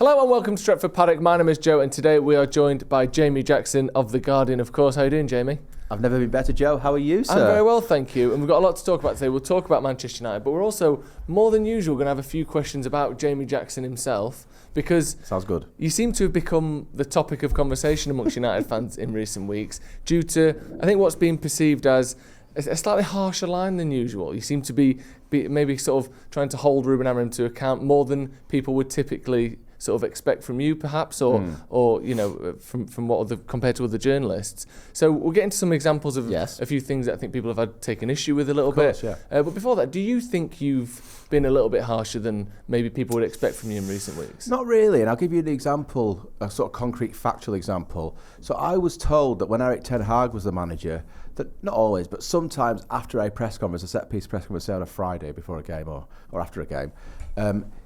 Hello and welcome to Stretford Paddock. My name is Joe and today we are joined by Jamie Jackson of The Guardian, of course. How are you doing, Jamie? I've never been better, Joe. How are you, sir? I'm very well, thank you. And we've got a lot to talk about today. We'll talk about Manchester United, but we're also, more than usual, going to have a few questions about Jamie Jackson himself because sounds good. You seem to have become the topic of conversation amongst United fans in recent weeks due to, I think, what's been perceived as a slightly harsher line than usual. You seem to be maybe sort of trying to hold Ruben Amorim to account more than people would typically sort of expect from you, perhaps, or you know, from what compared to other journalists. So we'll get into some examples of a few things that I think people have had taken issue with a little bit. Yeah. But before that, do you think you've been a little bit harsher than maybe people would expect from you in recent weeks? Not really, and I'll give you an example, a sort of concrete, factual example. So I was told that when Erik Ten Hag was the manager, that not always, but sometimes after a press conference, a set-piece press conference, say on a Friday before a game or after a game,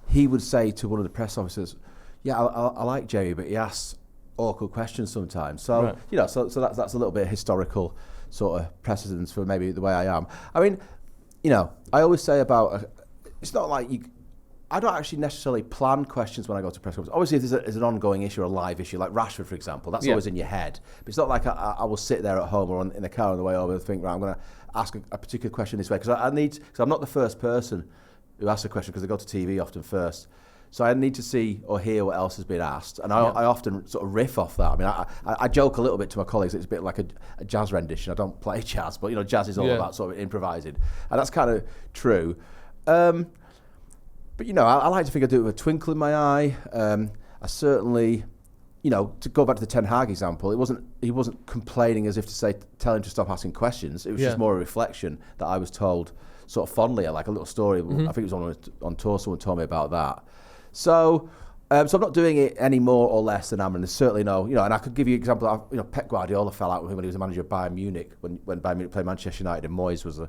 he would say to one of the press officers, "Yeah, I like Jamie, but he asks awkward questions sometimes." So you know, so that's a little bit of historical sort of precedence for maybe the way I am. I mean, you know, I always say about it's not like I don't actually necessarily plan questions when I go to press conferences. Obviously, if there's an ongoing issue or a live issue, like Rashford, for example, that's always in your head. But it's not like I will sit there at home or in the car on the way over and think, right, I'm going to ask a particular question this way because I'm not the first person who asks a question because they go to TV often first. So I need to see or hear what else has been asked, and I often sort of riff off that. I mean, I joke a little bit to my colleagues. It's a bit like a jazz rendition. I don't play jazz, but you know, jazz is all about sort of improvising, and that's kind of true. But you know, I like to think I do it with a twinkle in my eye. I certainly, you know, to go back to the Ten Hag example, he wasn't complaining as if to say tell him to stop asking questions. It was just more a reflection that I was told sort of fondly, like a little story. I think it was on tour. Someone told me about that. So I'm not doing it any more or less than Amorim. There's certainly no, you know, and I could give you an example of, you know, Pep Guardiola fell out with him when he was the manager of Bayern Munich, when Bayern Munich played Manchester United and Moyes was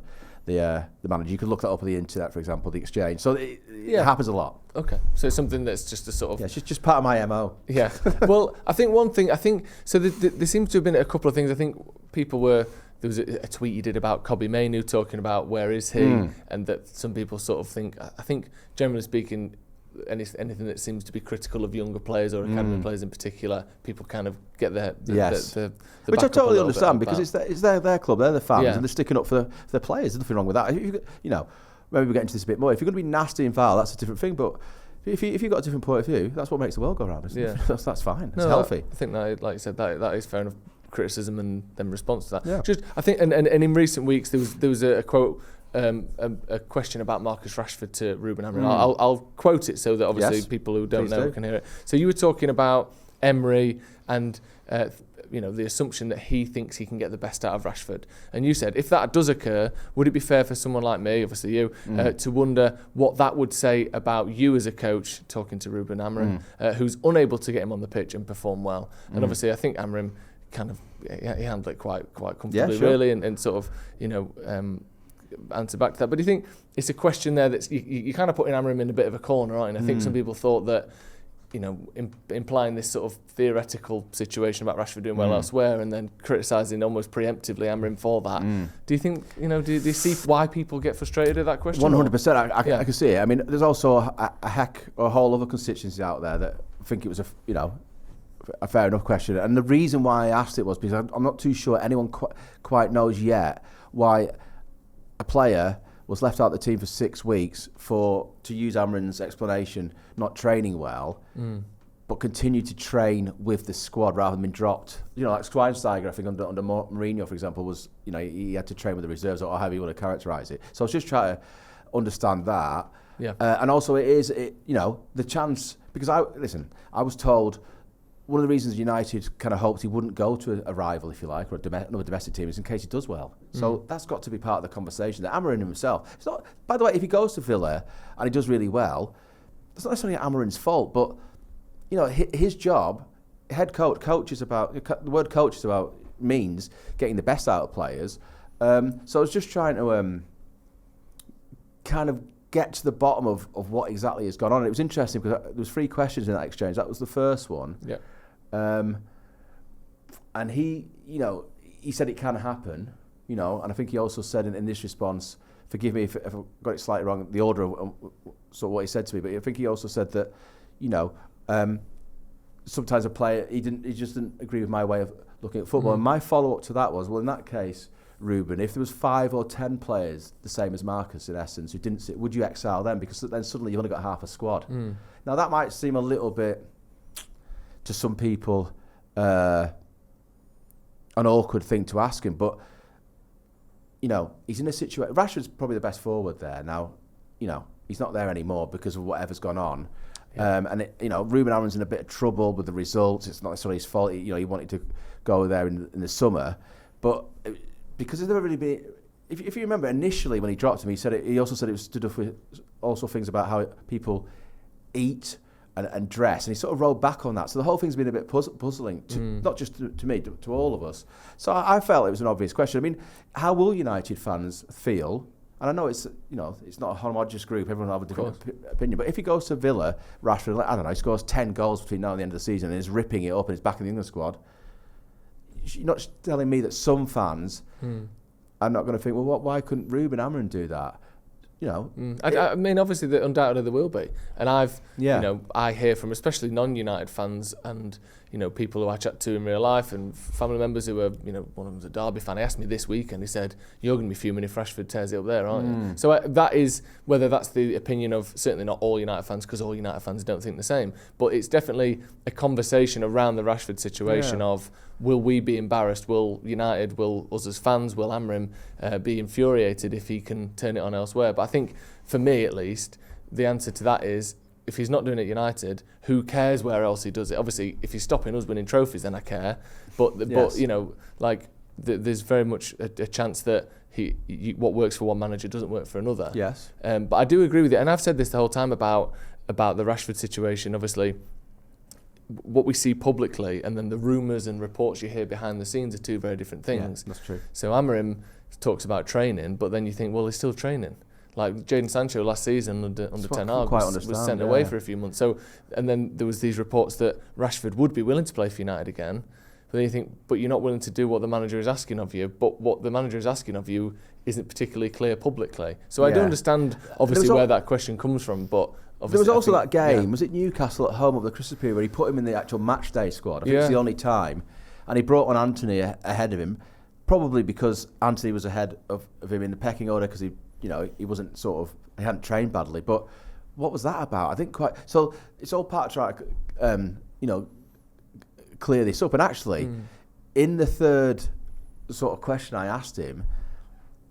the manager. You could look that up on the internet, for example, the exchange. So it happens a lot. Okay. So it's something that's just a sort of... Yeah, it's just part of my MO. Yeah. Well, I think one thing, so there seems to have been a couple of things. I think there was a tweet you did about Kobbie Mainoo talking about where is he, and that some people sort of think, I think generally speaking, anything that seems to be critical of younger players or academy players in particular, people kind of get the which I totally understand because it's their club, they're the fans, and they're sticking up for their players. There's nothing wrong with that. You know, maybe we'll get into this a bit more. If you're going to be nasty and vile, that's a different thing. But if you've got a different point of view, that's what makes the world go round. That's fine. It's healthy. I think that, like you said, that is fair enough. Criticism and then response to that. Yeah. Just I think, and in recent weeks there was a quote. A question about Marcus Rashford to Ruben Amorim. I'll quote it so that obviously people who don't know can hear it. So you were talking about Emery and you know, the assumption that he thinks he can get the best out of Rashford, and you said if that does occur, would it be fair for someone like me, obviously you, to wonder what that would say about you as a coach talking to Ruben Amorim, who's unable to get him on the pitch and perform well. And obviously I think Amorim kind of he handled it quite comfortably, really, and sort of, you know, answer back to that. But do you think it's a question there that's you kind of putting Amorim in a bit of a corner, right? And I think some people thought that, you know, implying this sort of theoretical situation about Rashford doing well elsewhere and then criticising almost preemptively Amorim for that. Do you think, you know, do you see why people get frustrated at that question? 100%. I can see it. I mean, there's also a whole other constituency out there that think it was a fair enough question. And the reason why I asked it was because I'm not too sure anyone quite knows yet why a player was left out of the team for 6 weeks to use Amorim's explanation, not training well, but continue to train with the squad rather than being dropped. You know, like Schweinsteiger, I think under Mourinho, for example, was, you know, he had to train with the reserves or however you want to characterise it. So I was just trying to understand that. Yeah. And also you know, the chance, because I was told one of the reasons United kind of hoped he wouldn't go to a rival, if you like, or another domestic team, is in case he does well. So that's got to be part of the conversation. That Amorim himself, it's not. By the way, if he goes to Villa and he does really well, it's not necessarily Amorim's fault. But you know, his job, head coach is about, the word coach is about, means getting the best out of players. So I was just trying to kind of get to the bottom of what exactly has gone on. And it was interesting because there was 3 questions in that exchange. That was the first one. Yeah. And he said it can happen, you know, and I think he also said in this response, forgive me if I got it slightly wrong, the order of what he said to me, but I think he also said that, you know, sometimes a player, he just didn't agree with my way of looking at football. And my follow-up to that was, well, in that case, Ruben, if there was 5 or 10 players the same as Marcus in essence who didn't sit, would you exile them? Because then suddenly you've only got half a squad. Now that might seem a little bit, to some people, an awkward thing to ask him, but he's in a situation. Rashford's probably the best forward there now. He's not there anymore because of whatever's gone on. And Ruben Amorim's in a bit of trouble with the results. It's not necessarily his fault. He wanted to go there in the summer, but because there's never really been. If you remember initially when he dropped him, he also said it was stood up with also things about how people eat and dress, and he sort of rolled back on that. So the whole thing's been a bit puzzling, not just to me, to all of us. So I felt it was an obvious question. I mean, how will United fans feel? And I know it's not a homogenous group. Everyone will have a different opinion. But if he goes to Villa, Rashford, I don't know, he scores 10 goals between now and the end of the season and is ripping it up and is back in the England squad, you're not telling me that some fans are not going to think, well, why couldn't Ruben Amorim do that? I mean, obviously, undoubtedly there will be, and I hear from especially non-United fans and people who I chat to in real life and family members who are one of them's a Derby fan. He asked me this week, and he said, "You're going to be fuming if Rashford tears it up there, aren't you?" So that is whether that's the opinion of certainly not all United fans, because all United fans don't think the same, but it's definitely a conversation around the Rashford situation of, will we be embarrassed? Will United, will us as fans, will Amorim be infuriated if he can turn it on elsewhere? But I think, for me at least, the answer to that is, if he's not doing it at United, who cares where else he does it? Obviously, if he's stopping us winning trophies, then I care. But there's very much a chance that what works for one manager doesn't work for another. Yes. But I do agree with you, and I've said this the whole time about the Rashford situation. Obviously, what we see publicly and then the rumours and reports you hear behind the scenes are two very different things. Yeah, that's true. So Amorim talks about training, but then you think, well, he's still training. Like Jadon Sancho last season under 10 was sent away for a few months. So, and then there was these reports that Rashford would be willing to play for United again. But then you think, but you're not willing to do what the manager is asking of you. But what the manager is asking of you isn't particularly clear publicly. So I do understand, obviously, where that question comes from. But there was also that game, was it Newcastle at home over the Christmas period, where he put him in the actual match day squad? I think it's the only time. And he brought on Anthony ahead of him, probably because Anthony was ahead of him in the pecking order, because he wasn't he hadn't trained badly. But what was that about? I think so it's all part of trying to, clear this up. And actually, in the third sort of question I asked him,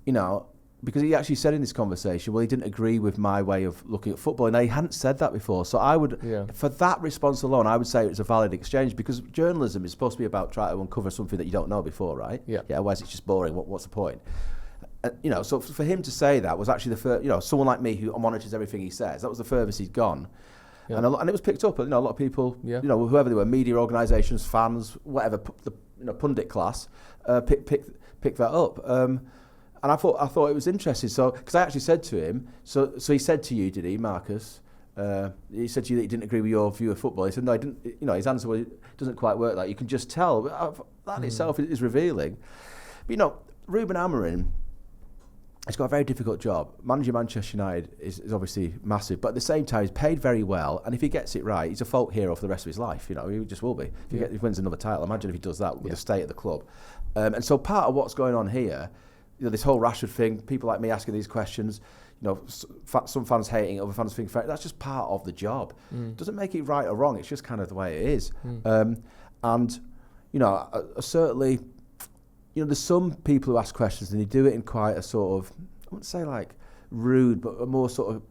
because he actually said in this conversation, well, he didn't agree with my way of looking at football, and he hadn't said that before. So I would, for that response alone, I would say it's a valid exchange, because journalism is supposed to be about trying to uncover something that you don't know before, right? Yeah. Otherwise it's just boring. What's the point? So for him to say that was actually the first, someone like me who monitors everything he says, that was the furthest he'd gone. Yeah. And it was picked up. A lot of people, whoever they were, media organisations, fans, whatever, the pundit class, picked that up. And I thought it was interesting. So, because I actually said to him, so he said to you, did he, Marcus? He said to you that he didn't agree with your view of football. He said, no, I didn't. His answer was, it doesn't quite work like. You can just tell. That itself is revealing. But Ruben Amorim, he's got a very difficult job. Managing Manchester United is obviously massive, but at the same time, he's paid very well. And if he gets it right, he's a folk hero for the rest of his life. He just will be. If he wins another title, imagine if he does that with the state of the club. And so part of what's going on here, this whole Rashford thing, people like me asking these questions, some fans hating, other fans think that's just part of the job. It doesn't make it right or wrong. It's just kind of the way it is. Certainly, there's some people who ask questions and they do it in quite a sort of, I wouldn't say like rude, but a more sort of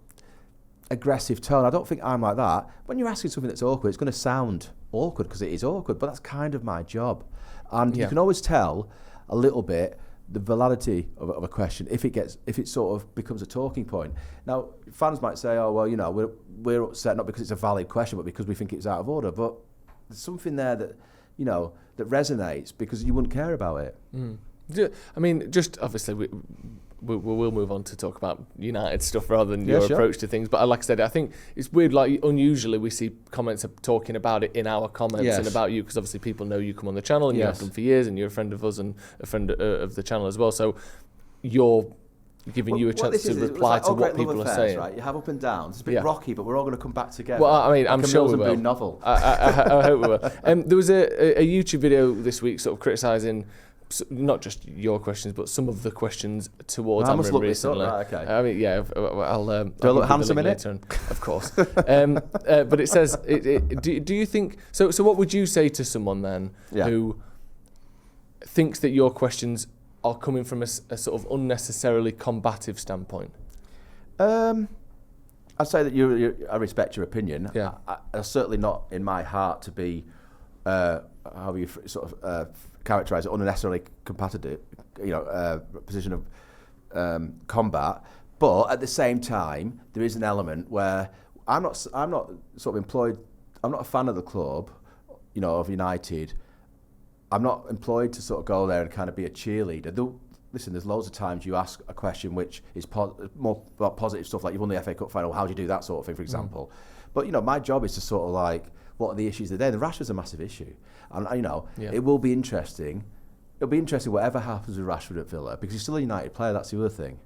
aggressive tone. I don't think I'm like that. When you're asking something that's awkward, it's going to sound awkward because it is awkward, but that's kind of my job. And you can always tell a little bit the validity of a question if it sort of becomes a talking point. Now, fans might say, oh, well, we're upset not because it's a valid question, but because we think it's out of order. But there's something there that, that resonates because you wouldn't care about it. I mean, just obviously we'll move on to talk about United stuff rather than your approach to things. But like I said, I think it's weird. Like unusually, we see comments talking about it in our comments and about you, because obviously people know you come on the channel and you have done for years, and you're a friend of us and a friend of the channel as well. So your giving you a chance to reply to what people are saying. Right? You have up and downs. It's a bit rocky, but we're all going to come back together. Well, I mean, I'm sure we will. Novel. I hope we will. There was a YouTube video this week sort of criticising not just your questions, but some of the questions towards Amorim recently. Right, okay. I mean, yeah, I'll do I look handsome in it? Of course. But it says, do you think... So what would you say to someone then who thinks that your questions are coming from a sort of unnecessarily combative standpoint? I'd say that I respect your opinion. Yeah. I'm certainly not in my heart to be, how you sort of characterise it, unnecessarily combative, position of combat. But at the same time, there is an element where I'm not sort of employed. I'm not a fan of the club, of United. I'm not employed to sort of go there and kind of be a cheerleader. Listen, there's loads of times you ask a question which is more about positive stuff, like you won the FA Cup final, how do you do that sort of thing, for example. But, my job is to sort of like, what are the issues today? And Rashford's a massive issue. And, it will be interesting. It'll be interesting whatever happens with Rashford at Villa, because he's still a United player, that's the other thing.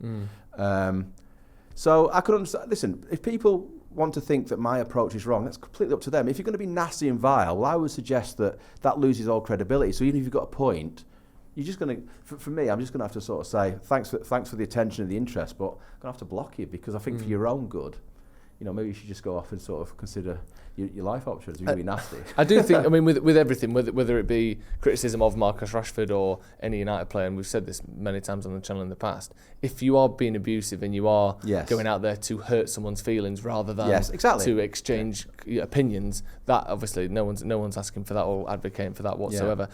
So I could understand, listen, if people want to think that my approach is wrong, that's completely up to them. If you're going to be nasty and vile, well, I would suggest that loses all credibility. So even if you've got a point, you're just going to, for me, I'm just going to have to sort of say, thanks for the attention and the interest, but I'm going to have to block you, because I think for your own good, maybe you should just go off and sort of consider your life options. You're going to be nasty. I do think, I mean, with everything, whether it be criticism of Marcus Rashford or any United player, and we've said this many times on the channel in the past, if you are being abusive and you are going out there to hurt someome's feelings rather than to exchange opinions, that obviously no one's asking for that or advocating for that whatsoever.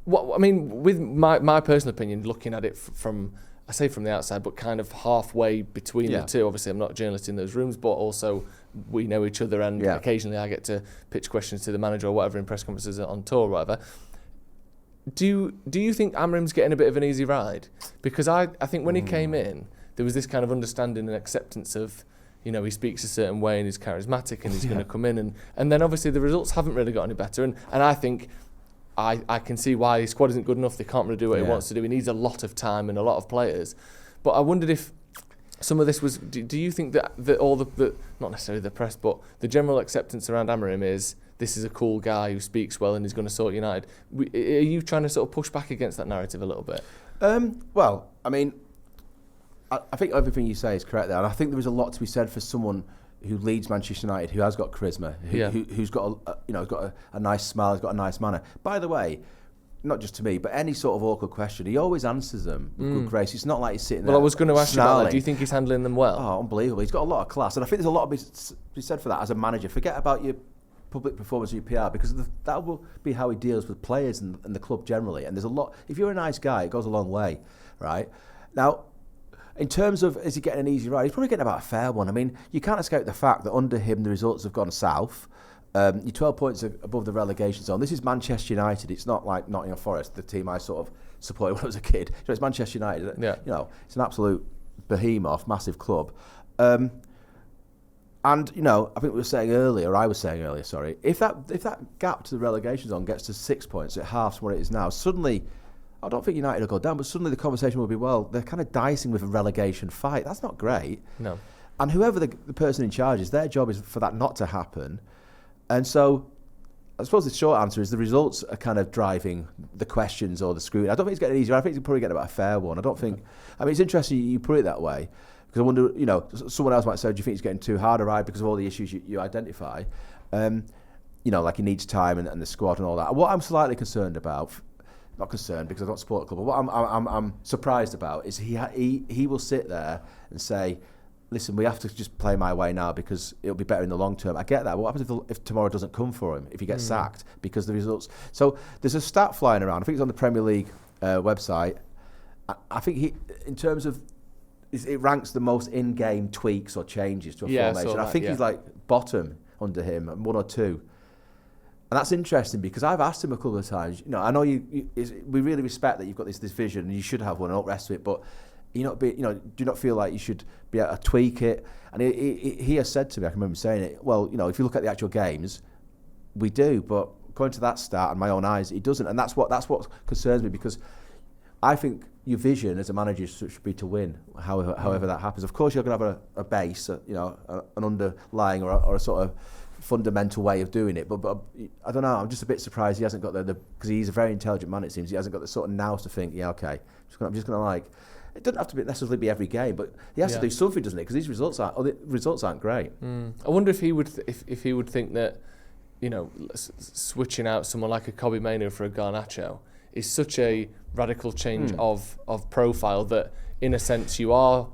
With my personal opinion, looking at it from the outside, but kind of halfway between the two. Obviously, I'm not a journalist in those rooms, but also we know each other, and occasionally I get to pitch questions to the manager or whatever in press conferences on tour or whatever. Do you think Amorim's getting a bit of an easy ride? Because I think when he came in, there was this kind of understanding and acceptance of, he speaks a certain way and he's charismatic and he's going to come in, and then obviously the results haven't really got any better, and I think I can see why his squad isn't good enough. They can't really do what he wants to do. He needs a lot of time and a lot of players. But I wondered if some of this was... Do you think that all the not necessarily the press, but the general acceptance around Amorim is this is a cool guy who speaks well and he's going to sort United? Are you trying to sort of push back against that narrative a little bit? Well, I mean, I think everything you say is correct there, and I think there is a lot to be said for someone who leads Manchester United, who has got charisma, who's got a nice smile, has got a nice manner. By the way, not just to me, but any sort of awkward question, he always answers them with good grace. It's not like he's sitting there. Well, I was going to ask you about that. Do you think he's handling them well? Oh, unbelievable. He's got a lot of class, and I think there's a lot to be said for that as a manager. Forget about your public performance or your PR, because that will be how he deals with players and the club generally. And there's a lot. If you're a nice guy, it goes a long way, right? Now, in terms of, is he getting an easy ride? He's probably getting about a fair one. I mean, you can't escape the fact that under him the results have gone south. You're 12 points above the relegation zone. This is Manchester United. It's not like Nottingham Forest, the team I sort of supported when I was a kid. It's Manchester United. Yeah. It's an absolute behemoth, massive club. And I think I was saying earlier, if that gap to the relegation zone gets to 6 points, it halves from what it is now. Suddenly, I don't think United will go down, but suddenly the conversation will be, well, they're kind of dicing with a relegation fight. That's not great. No. And whoever the person in charge is, their job is for that not to happen. And so I suppose the short answer is the results are kind of driving the questions or the scrutiny. I don't think it's getting easier. I think he's probably getting about a fair one. I don't think... I mean, it's interesting you put it that way, because I wonder, someone else might say, do you think he's getting too hard a ride because of all the issues you identify? Like he needs time and the squad and all that. What I'm slightly concerned about... Not concerned because I don't support the club, but what I'm surprised about is he will sit there and say, listen, we have to just play my way now because it'll be better in the long term. I get that. But what happens if tomorrow doesn't come for him, if he gets sacked because the results... So there's a stat flying around. I think it's on the Premier League website. I think he, in terms of... It ranks the most in-game tweaks or changes to a formation. I think he's like bottom under him, 1 or 2. And that's interesting because I've asked him a couple of times, I know we really respect that you've got this vision and you should have one and all the rest of it, but do you not feel like you should be able to tweak it? And he has said to me, I can remember saying it, well, if you look at the actual games, we do, but according to that stat and my own eyes, he doesn't. And that's what concerns me, because I think your vision as a manager should be to win, however that happens. Of course, you're going to have a base, an underlying or a sort of fundamental way of doing it. But I don't know. I'm just a bit surprised he hasn't got the because he's a very intelligent man. It seems he hasn't got the sort of nous to think. Yeah, okay. I'm just going to like. It doesn't have to necessarily be every game, but he has to do something, doesn't it? Because these results aren't great. I wonder if he would if he would think that, switching out someone like a Kobbie Mainoo for a Garnacho is such a radical change of profile that, in a sense, you are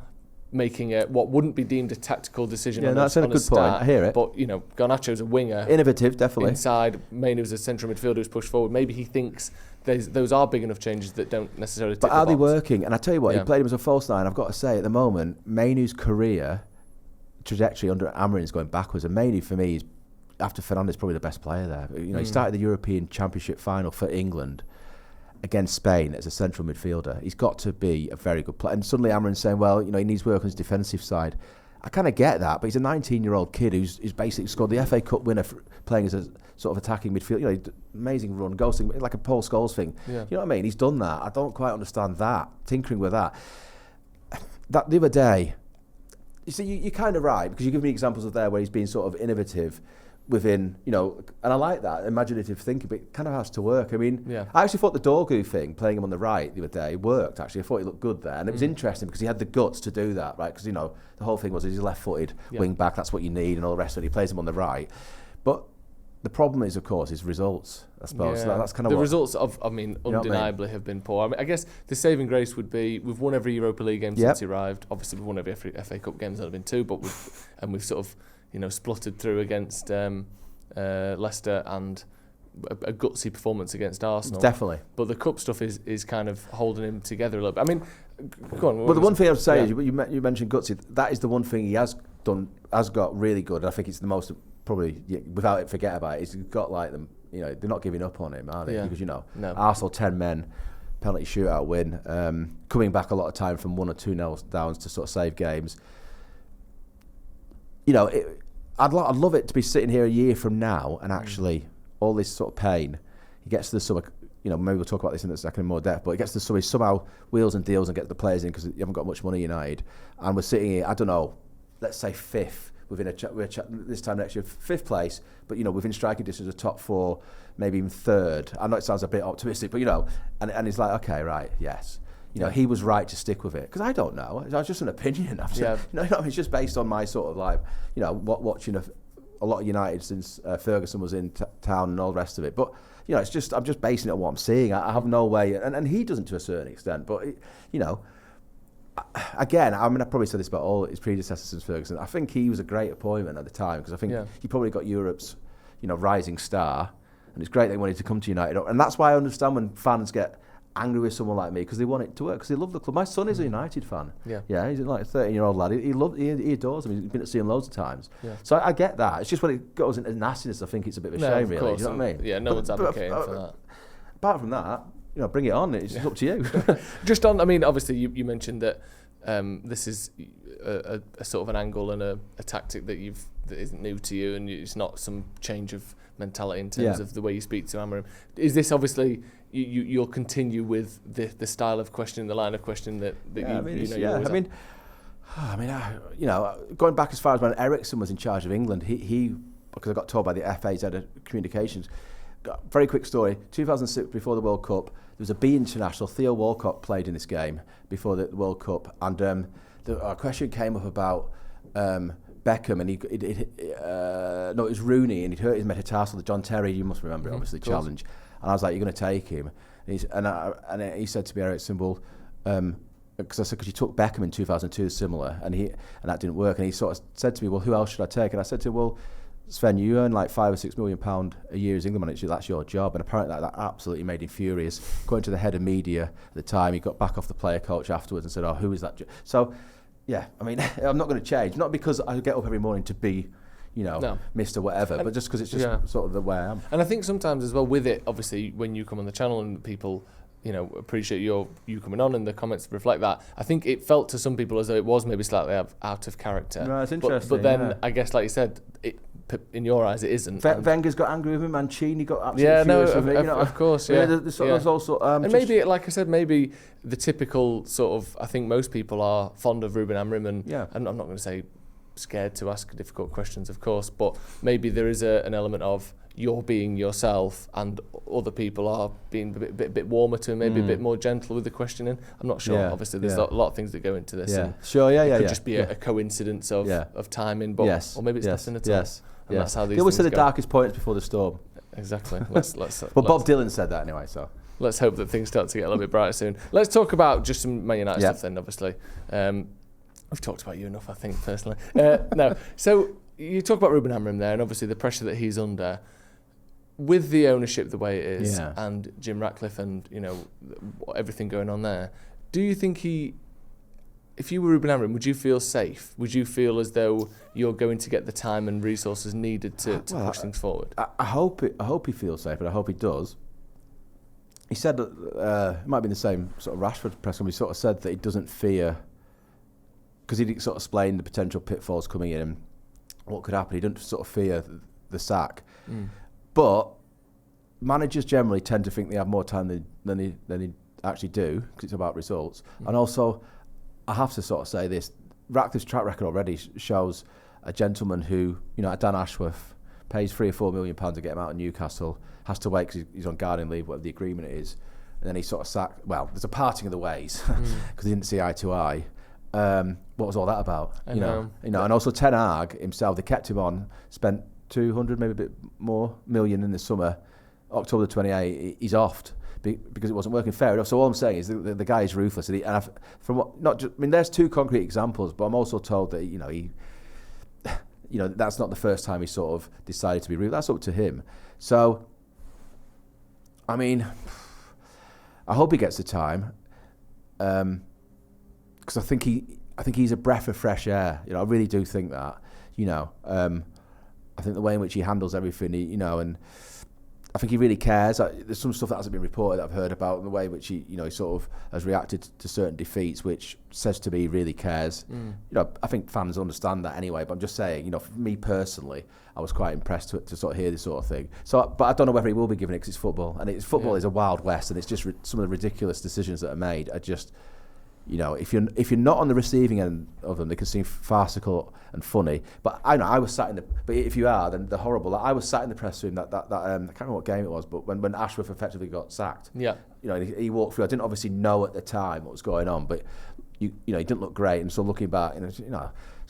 making what wouldn't be deemed a tactical decision. Yeah, that's a good point. I hear it. But Garnacho's a winger, innovative, definitely. Inside, Mainoo's a central midfielder who's pushed forward. Maybe he thinks those are big enough changes that don't necessarily tick the box. But are they working? And I tell you what, he played him as a false nine. I've got to say, at the moment, Mainoo's career trajectory under Amorim is going backwards. And Mainoo, for me, is, after Fernandes, probably the best player there. He started the European Championship final for England against Spain as a central midfielder. He's got to be a very good player. And suddenly Amorim's saying, well, he needs work on his defensive side. I kind of get that, but he's a 19-year-old kid who's basically scored the FA Cup winner playing as a sort of attacking midfield. Amazing run, ghosting, like a Paul Scholes thing. Yeah. You know what I mean? He's done that. I don't quite understand that, tinkering with that. That the other day, you see, you're kind of right, because you give me examples of there where he's been sort of innovative within, and I like that, imaginative thinking, but it kind of has to work. I mean, I actually thought the Dorgu thing, playing him on the right the other day, worked, actually. I thought he looked good there. And it was interesting because he had the guts to do that, right? Because, the whole thing was he's a left-footed wing back, that's what you need, and all the rest of it. He plays him on the right. But the problem is, of course, his results, I suppose. Yeah. So that's kind of the results undeniably have been poor. I guess the saving grace would be we've won every Europa League game since he arrived. Obviously, we've won every FA Cup game, there's only been 2, but we've sort of, spluttered through against Leicester and a gutsy performance against Arsenal. Definitely. But the cup stuff is kind of holding him together a little bit. I mean, go on. Well, the one thing I would say is you mentioned gutsy. That is the one thing he has got really good. I think it's the most, probably, without it, forget about it. He's got like them, they're not giving up on him, are they? Because, Arsenal 10 men, penalty shootout win, coming back a lot of time from 1 or 2-0 downs to sort of save games. I'd love it to be sitting here a year from now and actually all this sort of pain, he gets to the summer, maybe we'll talk about this in a second in more depth, but he gets to the summer, he somehow wheels and deals and gets the players in because you haven't got much money, United, and we're sitting here, I don't know, let's say 5th, this time next year, 5th place, but within striking distance of top 4, maybe even 3rd. I know it sounds a bit optimistic, but and he's like, okay, right, yes. He was right to stick with it. Because I don't know. It's just an opinion. It's just based on my sort of like, watching a lot of United since Ferguson was in town and all the rest of it. But, it's just, I'm just basing it on what I'm seeing. I have no way, and he doesn't to a certain extent. But, again, I probably said this about all his predecessors since Ferguson. I think he was a great appointment at the time because I think he probably got Europe's, rising star. And it's great they wanted to come to United. And that's why I understand when fans get angry with someone like me because they want it to work because they love the club. My son is a United fan. He's like a 13-year-old lad. He adores him. He's been to see him loads of times. So I get that. It's just when it goes into nastiness, I think it's a bit of a shame, really. Course. You know what I mean? Yeah, no one's advocating for that. Apart from that, bring it on. It's up to you. Just on, obviously you mentioned that this is a sort of an angle and a tactic that isn't new to you, and it's not some change of mentality in terms of the way you speak to Amorim. Is this obviously you'll continue with the style of questioning, the line of questioning that going back as far as when Ericsson was in charge of England, he because I got told by the FA's head of communications. Very quick story. 2006, before the World Cup, there was a B international. Theo Walcott played in this game before the World Cup, and a question came up about Beckham, and it was Rooney, and he'd hurt his metatarsal. The John Terry, you must remember, obviously, challenge. And I was like, "You're going to take him?" And he said to me, Ericsson, well, because I said, because you took Beckham in 2002, similar, and that didn't work. And he sort of said to me, well, who else should I take? And I said to him, well, Sven, you earn like £5 or £6 million a year as England manager. That's your job. And apparently that absolutely made him furious. Going to the head of media at the time, he got back off the player coach afterwards and said, "Oh, who is that?" So, yeah, I'm not going to change. Not because I get up every morning to be, Mr. Whatever, but just because it's just sort of the way I am. And I think sometimes as well with it, obviously, when you come on the channel and people, appreciate you coming on and the comments reflect that, I think it felt to some people as though it was maybe slightly out of character. No, it's interesting. But then I guess, like you said, in your eyes it isn't. Wenger's got angry with him, Mancini got absolutely furious with him. Of course, yeah. There's also and maybe, like I said, maybe the typical sort of, I think most people are fond of Ruben Amorim, and I'm not going to say scared to ask difficult questions, of course, but maybe there is an element of you're being yourself and other people are being a bit warmer to him, maybe a bit more gentle with the questioning. I'm not sure. Obviously, there's a lot of things that go into this. And it could just be a coincidence of timing, but or maybe it's nothing at all. And that's how these they always say the go. darkest points before the storm. Exactly. Bob Dylan said that anyway, so. Let's hope that things start to get a little bit brighter soon. Let's talk about just some Man United stuff then, obviously. We've talked about you enough, I think, personally. No. So you talk about Ruben Amorim there, and obviously the pressure that he's under. With the ownership the way it is, and Jim Ratcliffe and, everything going on there, do you think if you were Ruben Amorim, would you feel safe? Would you feel as though you're going to get the time and resources needed to push things forward? I hope he feels safe, and I hope he does. He said that it might be the same sort of Rashford press conference. He sort of said that he doesn't fear, because he sort of explained the potential pitfalls coming in, what could happen. He didn't sort of fear the sack. But managers generally tend to think they have more time than they actually do, because it's about results. And also, I have to sort of say this, Ratcliffe's track record already shows a gentleman who, Dan Ashworth, pays £3 or £4 million to get him out of Newcastle, has to wait because he's on gardening leave, whatever the agreement is, and then he sort of sacked. Well, there's a parting of the ways because he didn't see eye to eye. What was all that about? You know, and also Ten Hag himself, they kept him on, spent 200, maybe a bit more, million in the summer. October the 28th, he's offed because it wasn't working fair enough. So all I'm saying is the guy is ruthless. And there's two concrete examples, but I'm also told that he that's not the first time he sort of decided to be ruthless. That's up to him. So, I hope he gets the time, because I think he's a breath of fresh air. I really do think that. I think the way in which he handles everything, and I think he really cares. There's some stuff that hasn't been reported that I've heard about, the way in which he sort of has reacted to certain defeats, which says to me he really cares. I think fans understand that anyway, but I'm just saying, for me personally, I was quite impressed to sort of hear this sort of thing. So, but I don't know whether he will be given it, because it's football, and football is a wild west, and it's just some of the ridiculous decisions that are made are just, if you're not on the receiving end of them, they can seem farcical and funny. But I was sat in but if you are, then they're horrible. I was sat in the press room that I can't remember what game it was, but when Ashworth effectively got sacked, he walked through. I didn't obviously know at the time what was going on, but he didn't look great. And so looking back, it's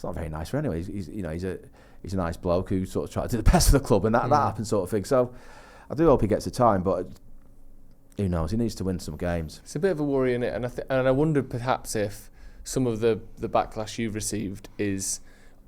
not very nice for anyone. He's a nice bloke who sort of tried to do the best for the club, and that happened, sort of thing. So I do hope he gets the time, but who knows? He needs to win some games. It's a bit of a worry, in it, and I wondered perhaps if some of the backlash you've received is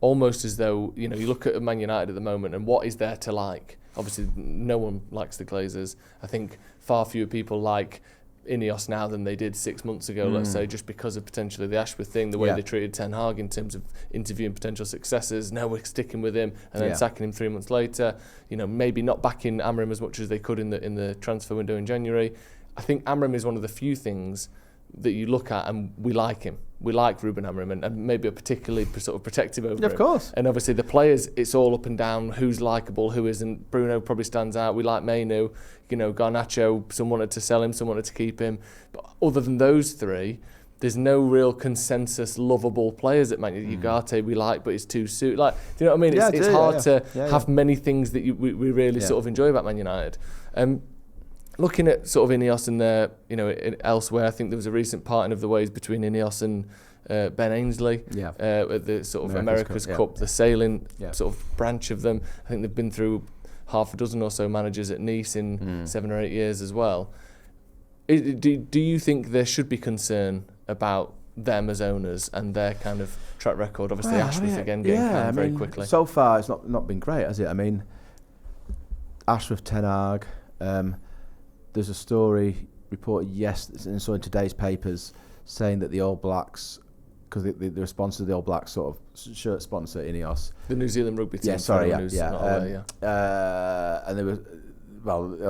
almost as though you look at Man United at the moment, and what is there to like? Obviously, no one likes the Glazers. I think far fewer people like Ineos now than they did 6 months ago. Let's say, just because of potentially the Ashworth thing, the way they treated Ten Hag in terms of interviewing potential successors. Now we're sticking with him and then sacking him 3 months later. Maybe not backing Amorim as much as they could in the transfer window in January. I think Amorim is one of the few things that you look at and we like him. We like Ruben Amorim, and maybe are particularly sort of protective over him. Of course. And obviously the players, it's all up and down. Who's likeable, who isn't. Bruno probably stands out. We like Mainu. Garnacho, some wanted to sell him, some wanted to keep him. But other than those three, there's no real consensus lovable players at Man United. Ugarte we like, but he's too soon. Do you know what I mean? It's hard to have many things that we really sort of enjoy about Man United. Looking at sort of Ineos and their, elsewhere, I think there was a recent parting of the ways between Ineos and Ben Ainsley at the sort of America's Cup, the sailing sort of branch of them. I think they've been through half a dozen or so managers at Nice in 7 or 8 years as well. Do you think there should be concern about them as owners and their kind of track record? Obviously, Ashworth again getting canned very quickly. So far, it's not been great, has it? Ashworth, Ten Hag. There's a story reported in today's papers saying that the All Blacks, because they're sponsored, the All Blacks sort of shirt sponsor Ineos. The New Zealand rugby team. And they were,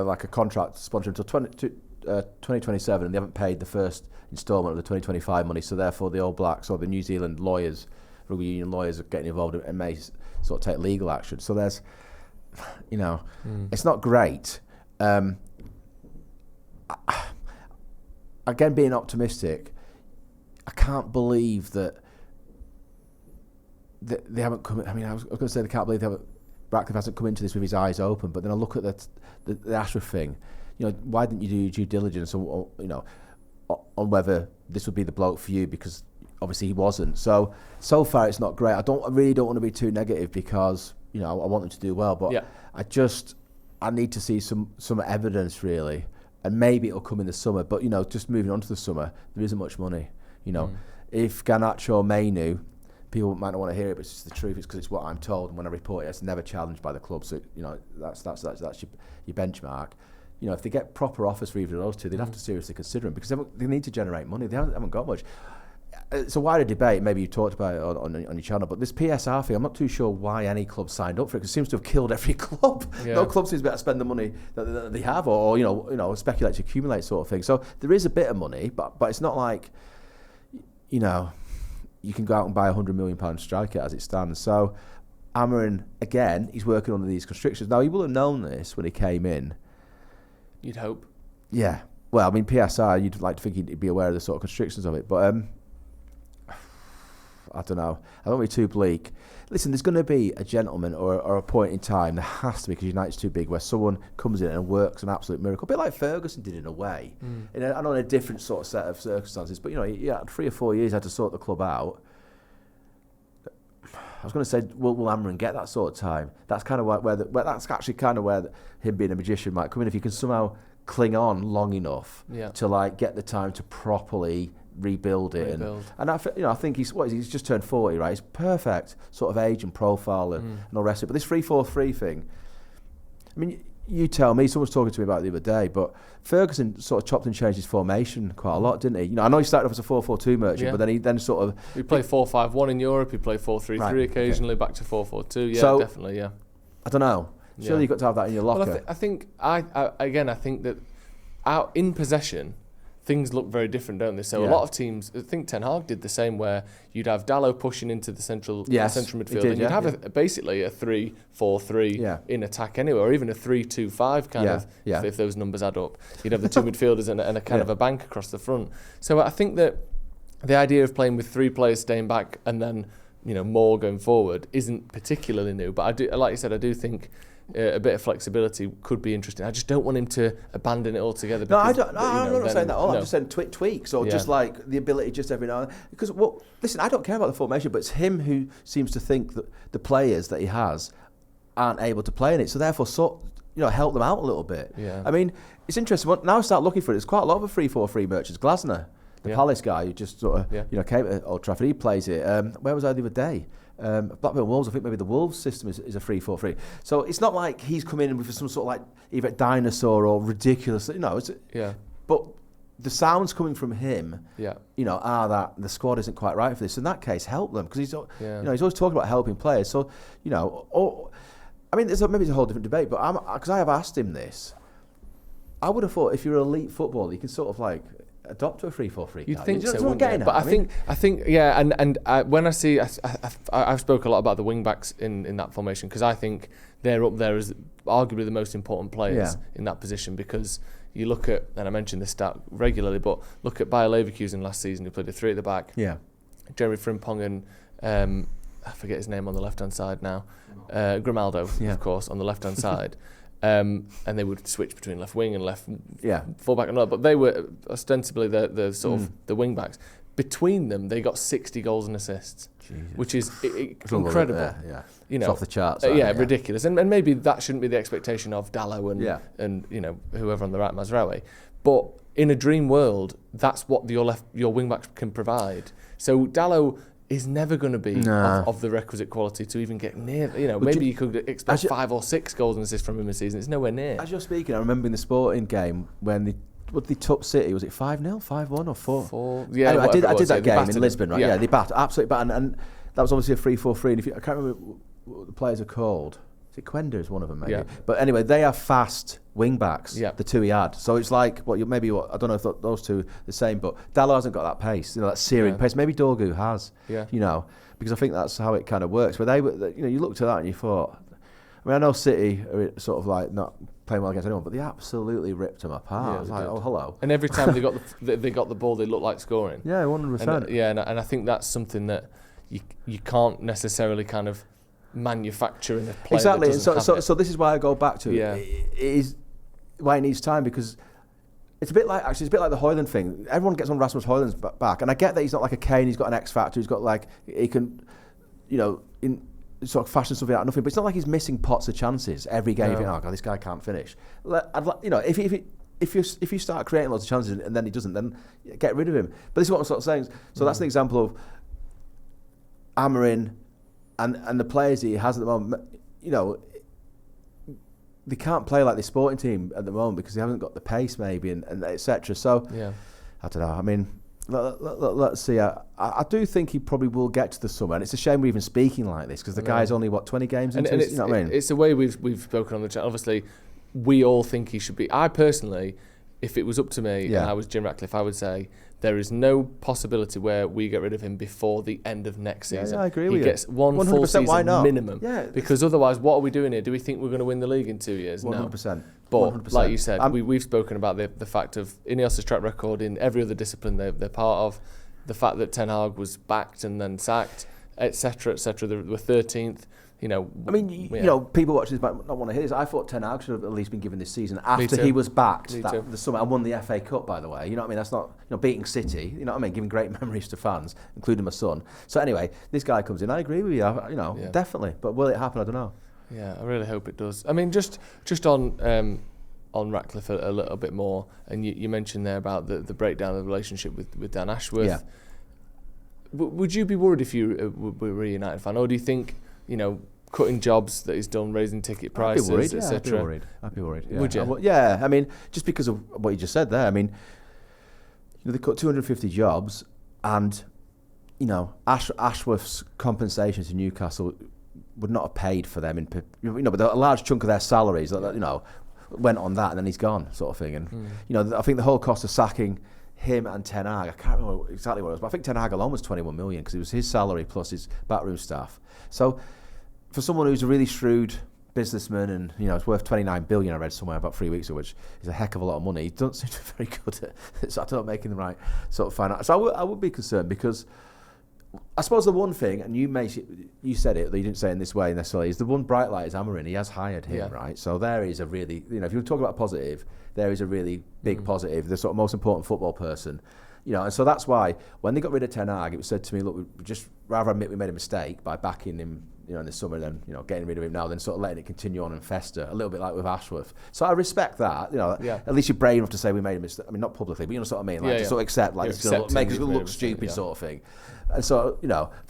like a contract sponsored until 2027, and they haven't paid the first instalment of the 2025 money. So therefore, the All Blacks or the New Zealand lawyers rugby union lawyers are getting involved and may sort of take legal action. So there's, it's not great. Again, being optimistic, I can't believe that they haven't come. I mean, I was going to say they can't believe Ratcliffe hasn't come into this with his eyes open. But then I look at the Ashworth thing. Why didn't you do your due diligence on whether this would be the bloke for you? Because obviously he wasn't. So far it's not great. I really don't want to be too negative because I want them to do well. But I need to see some evidence really, and maybe it'll come in the summer. But just moving on to the summer, there isn't much money. If Garnacho or Mainu, people might not want to hear it, but it's just the truth. It's because it's what I'm told, and when I report it, it's never challenged by the club. So that's your benchmark. If they get proper offers for either of those two, they'd have to seriously consider them because they need to generate money. They haven't got much. It's a wider debate. Maybe you talked about it on your channel, but this PSR thing, I'm not too sure why any club signed up for it because it seems to have killed every club. Yeah. No club seems to be able to spend the money that they have, or speculate to accumulate sort of thing. So there is a bit of money, but it's not like you can go out and buy £100 million striker as it stands. So Amorim, again, he's working under these constrictions. Now he will have known this when he came in. You'd hope. Yeah. Well, I mean, PSR, you'd like to think he'd be aware of the sort of constrictions of it. But I don't know. I don't want to be too bleak. Listen, there's going to be a gentleman or a point in time, there has to be, because United's too big, where someone comes in and works an absolute miracle. A bit like Ferguson did in a way. I know in a different sort of set of circumstances. But, he had 3 or 4 years, had to sort the club out. I was going to say, will Amorim get that sort of time? That's kind of that's actually kind of where him being a magician might come in. If you can somehow cling on long enough to get the time to properly rebuild it. And I think he's just turned 40, right? He's perfect sort of age and profile and all the rest of it. But this 3-4-3 thing, I mean, you tell me. Someone was talking to me about it the other day, but Ferguson sort of chopped and changed his formation quite a lot, didn't he? I know he started off as a 4-4-2 merchant, but then he sort of... He pplayed 4-5-1 in Europe, he played 4-3-3 occasionally, back to 4-4-2, so, definitely, yeah. I don't know. Surely you've got to have that in your locker. Well, I think that out in possession, things look very different, don't they? So a lot of teams, I think Ten Hag did the same, where you'd have Dalot pushing into the central midfield, and you'd have basically a 3-4-3 in attack anyway, or even a 3-2-5 kind of, if those numbers add up. You'd have the two midfielders and a kind of a bank across the front. So I think that the idea of playing with 3 players staying back and then more going forward isn't particularly new. But I do, like you said, I do think a bit of flexibility could be interesting. I just don't want him to abandon it altogether. Because, I'm not saying that. I'm just saying tweaks or just like the ability just every now and then. Because, listen, I don't care about the formation, but it's him who seems to think that the players that he has aren't able to play in it. So therefore, help them out a little bit. Yeah. I mean, it's interesting. Now I start looking for it. There's quite a lot of 3-4-3 merchants. Glasner, the Palace guy who just sort of came to Old Trafford, he plays it. Where was I the other day? Blackburn Wolves, I think maybe the Wolves system is a 3-4-3. So it's not like he's come in with some sort of like either dinosaur or ridiculous, but the sounds coming from him, are that the squad isn't quite right for this. In that case, help them, because he's always talking about helping players. So maybe it's a whole different debate, but because I have asked him this, I would have thought if you're an elite footballer, you can sort of like adopt to a 3-4-3. You'd think so, wouldn't you? But I think, and when I see, I've spoke a lot about the wing backs in that formation, because I think they're up there as arguably the most important players in that position, because you look at, and I mention this stat regularly, but look at Bayer Leverkusen last season, who played a 3 at the back. Yeah. Jeremy Frimpong and I forget his name on the left hand side now. Grimaldo, of course, on the left hand side. And they would switch between left wing and left fullback and all, but they were ostensibly the sort of the wing backs. Between them, they got 60 goals and assists, which is incredible. It's off the charts. Ridiculous. And maybe that shouldn't be the expectation of Dalot and whoever on the right, Mazraoui. But in a dream world, that's what your wing backs can provide. So Dalot is never going to be of the requisite quality to even get near. Maybe you could expect 5 or 6 goals and assists from him this season. It's nowhere near. As you're speaking, I remember in the Sporting game when they took City, was it 5-0, 5-1 or 4? 4. Yeah, anyway, I did that game in Lisbon, right? Yeah, they absolutely battered, and that was obviously a 3-4-3. And I can't remember what the players are called. Is it Quenda is one of them, maybe? Yeah. But anyway, they are fast wing backs, the two he had. So it's like, I don't know if those two are the same, but Dalot hasn't got that pace, that searing pace. Maybe Dorgu has, because I think that's how it kind of works. But you looked at that and you thought, I mean, I know City are sort of like not playing well against anyone, but they absolutely ripped them apart. I was like, oh, hello. And every time they got the ball, they looked like scoring. Yeah, 100%. And I think that's something that you can't necessarily kind of manufacture in a player. Exactly. That doesn't have it. So this is why I go back to it is why it needs time, because it's a bit like the Højlund thing. Everyone gets on Rasmus Højlund's back, and I get that he's not like a Kane. He's got an X factor. He's got he can, in sort of fashion something out of nothing. But it's not like he's missing pots of chances every game. You think, oh god, this guy can't finish. If you start creating lots of chances and then he doesn't, then get rid of him. But this is what I'm sort of saying. So that's an example of Amorim and the players he has at the moment. They can't play like the Sporting team at the moment because they haven't got the pace, maybe, and etc. So I don't know. I mean, let's see. I do think he probably will get to the summer, and it's a shame we're even speaking like this because the guy's only 20 games into. You know what I mean? It's the way we've spoken on the chat. Obviously, we all think he should be. I personally, if it was up to me and I was Jim Ratcliffe, I would say there is no possibility where we get rid of him before the end of next season. Yeah, I agree with you. He gets one full season minimum. Yeah, because otherwise, what are we doing here? Do we think we're going to win the league in 2 years? 100%. No. But 100%. like you said, we've spoken about the fact of Ineos' track record in every other discipline they're part of, the fact that Ten Hag was backed and then sacked, etc., etc. They were 13th. People watching this might not want to hear this. I thought Ten Hag should have at least been given this season after he was backed the summer and won the FA Cup, by the way. You know what I mean? That's not beating City. You know what I mean? Giving great memories to fans, including my son. So anyway, this guy comes in. I agree with you. Definitely. But will it happen? I don't know. Yeah, I really hope it does. I mean, just on Ratcliffe a little bit more, and you mentioned there about the breakdown of the relationship with Dan Ashworth. Yeah. Would you be worried if you were a United fan, or do you think cutting jobs that he's done, raising ticket prices, etc.? I'd be worried. Yeah. Would you? Yeah. I mean, just because of what you just said there. I mean, they cut 250 jobs, and Ashworth's compensation to Newcastle would not have paid for them but a large chunk of their salaries went on that, and then he's gone, sort of thing. And I think the whole cost of sacking him and Ten Hag, I can't remember exactly what it was, but I think Ten Hag alone was 21 million because it was his salary plus his backroom staff. So for someone who's a really shrewd businessman and it's worth 29 billion, I read somewhere about 3 weeks ago, which is a heck of a lot of money, he doesn't seem to be very good at it. So I don't know, making the right sort of finance. So I would be concerned, because I suppose the one thing, and you said it, that you didn't say it in this way necessarily, is the one bright light is Amorim. He has hired him, right? So there is a really, if you talk about positive, there is a really big positive, the sort of most important football person. And so that's why when they got rid of Ten Hag, it was said to me, look, we just rather admit we made a mistake by backing him, in the summer, than getting rid of him now, than sort of letting it continue on and fester, a little bit like with Ashworth. So I respect that. At least you're brave enough to say we made a mistake. I mean, not publicly, but you know what I mean, like to sort of accept, like it's going to make us look stupid, sort of thing. And so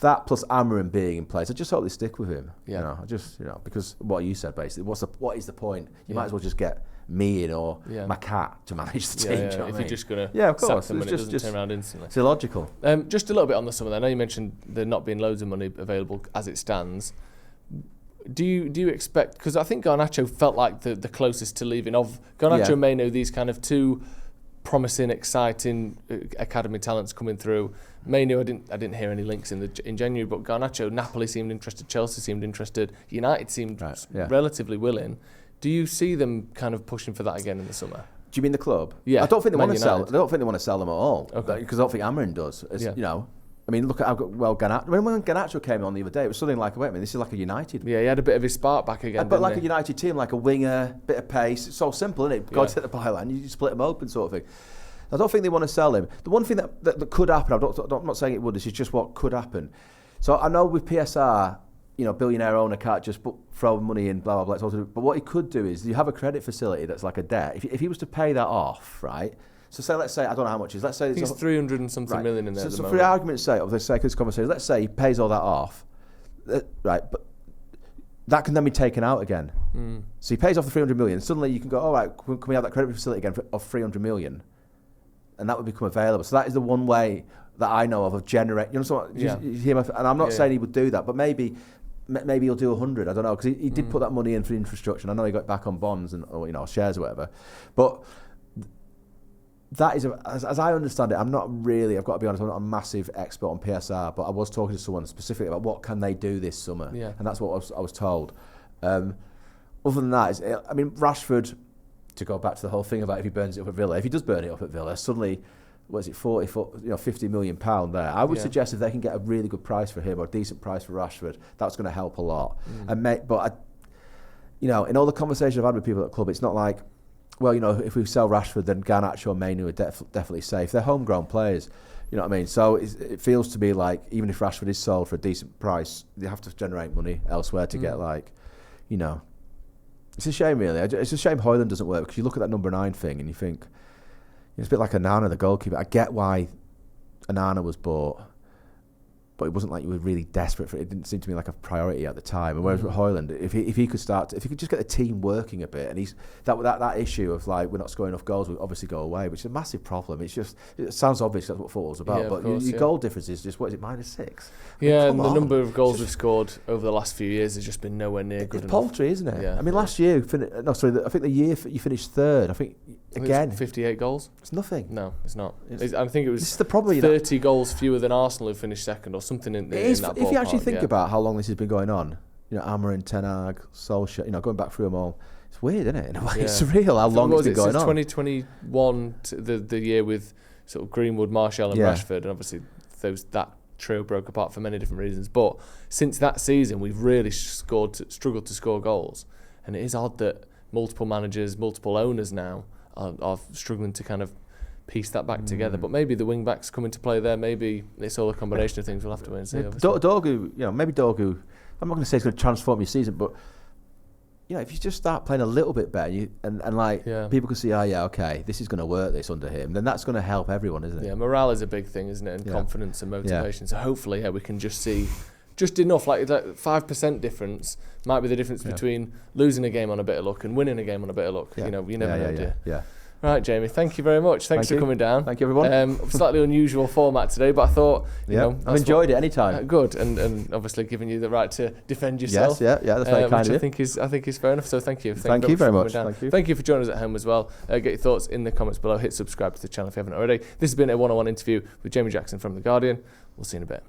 that plus Amorim being in place, I just hope they stick with him. I just because what you said basically, what is the point? You might as well just get me in or my cat to manage the team. If you're just going to of course, sack them and it doesn't turn around instantly. It's illogical. Just a little bit on the summer. I know you mentioned there not being loads of money available as it stands. Do you expect? Because I think Garnacho felt like the closest to leaving of Garnacho and Maino, these kind of two promising, exciting academy talents coming through. Maino, I didn't hear any links in January, but Garnacho, Napoli seemed interested, Chelsea seemed interested, United seemed relatively willing. Do you see them kind of pushing for that again in the summer? Do you mean the club? Yeah. I don't think they want to sell. I don't think they want to sell them at all. Okay. Because I don't think Amorim does. I mean, look at how Garnacho. When Garnacho came on the other day, it was something like, wait a minute, this is like a United. Yeah, he had a bit of his spark back again. But like a United team, like a winger, bit of pace. It's so simple, isn't it? Go to the byline, you split them open, sort of thing. I don't think they want to sell him. The one thing that could happen, I'm not saying it would, this is just what could happen. So I know with PSR, billionaire owner can't just throw money in, blah, blah, blah. But what he could do is, you have a credit facility that's like a debt. If he was to pay that off, right? So let's say, I don't know how much it is. Let's say it's 300 and something million in there. So for the argument's sake, of the sake of this conversation, let's say he pays all that off, right? But that can then be taken out again. So he pays off the 300 million. Suddenly you can go, all right, can we have that credit facility again of 300 million? And that would become available. So that is the one way that I know of generate. And I'm not saying he would do that, but maybe maybe he'll do 100. I don't know, because he did put that money in for infrastructure. And I know he got back on bonds or shares or whatever. But that is, as I understand it, I've got to be honest, I'm not a massive expert on PSR, but I was talking to someone specifically about what can they do this summer, and that's what I was told. Other than that, Rashford, to go back to the whole thing about if he burns it up at Villa, if he does burn it up at Villa, suddenly, what is it, 50 million pound there. I would suggest if they can get a really good price for him or a decent price for Rashford, that's going to help a lot. In all the conversations I've had with people at the club, it's not like, well, if we sell Rashford, then Garnacho or Mainu are definitely safe. They're homegrown players, you know what I mean? So it feels to me like even if Rashford is sold for a decent price, they have to generate money elsewhere to get it's a shame really. It's a shame Højlund doesn't work, because you look at that number 9 thing and you think, it's a bit like Onana, the goalkeeper. I get why Onana was bought, but it wasn't like you were really desperate for it. It didn't seem to me like a priority at the time. And whereas with Højlund, if he could just get the team working a bit, and he's that issue of like we're not scoring enough goals will obviously go away, which is a massive problem. It sounds obvious that's what football's about, but your goal difference is just, what is it, -6? And the number of goals we've scored over the last few years has just been nowhere near good enough. It's paltry, isn't it? Yeah. Last year, I think the year you finished third. I think again, 58 goals. It's nothing. No, it's not. I think it was. This is the problem. 30 goals fewer than Arsenal, who finished second, or something in that ballpark. If you actually think about how long this has been going on, Amorim, Ten Hag, Solskjaer, going back through them all, it's weird, isn't it? In a way, it's surreal how long it's been going on. 2021, the year with sort of Greenwood, Martial, and Rashford, and obviously that trio broke apart for many different reasons. But since that season, we've really struggled to score goals, and it is odd that multiple managers, multiple owners now are struggling to kind of piece that back together. But maybe the wing backs come into play there. Maybe it's all a combination of things. We'll have to wait and see. Dorgu, maybe Dorgu. I'm not going to say it's going to transform your season, but if you just start playing a little bit better, people can see, okay, this is going to work. This under him, then that's going to help everyone, isn't it? Yeah, morale is a big thing, isn't it? And confidence and motivation. So hopefully, we can just see. Just enough, like 5% difference might be the difference between losing a game on a bit of luck and winning a game on a bit of luck. You never know, do you? Right, Jamie, thank you very much. Thanks for coming down. Thank you, everyone. Slightly unusual format today, but I thought, I've enjoyed it anytime. Good, and obviously giving you the right to defend yourself. Yes, that's very kind of you. I think is fair enough, so thank you. Thank you very much. Thank you for joining us at home as well. Get your thoughts in the comments below. Hit subscribe to the channel if you haven't already. This has been a one-on-one interview with Jamie Jackson from The Guardian. We'll see you in a bit.